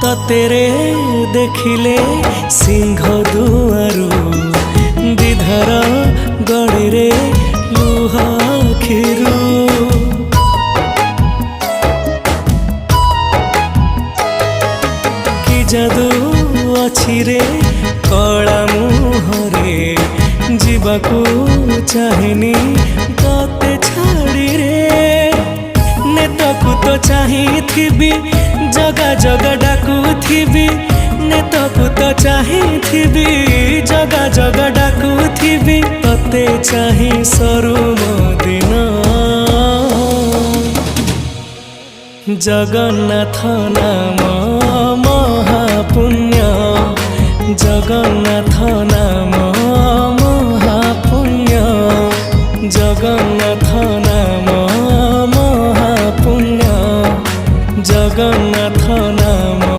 ततेरे देखिले सिंह दुआरू विधर गड़े रे लुह खिरू कि जादू अछि रे कला मुहरे जीवाकू चाहेनी तते छाड़ी रे नेतकू तो चाहिथिबी जगा जगा डाकुथिबी नेतकू तो चाहिथिबी जगा जगा डाकुथिबी तते चाहि सरू दिन जगन्नाथ नाम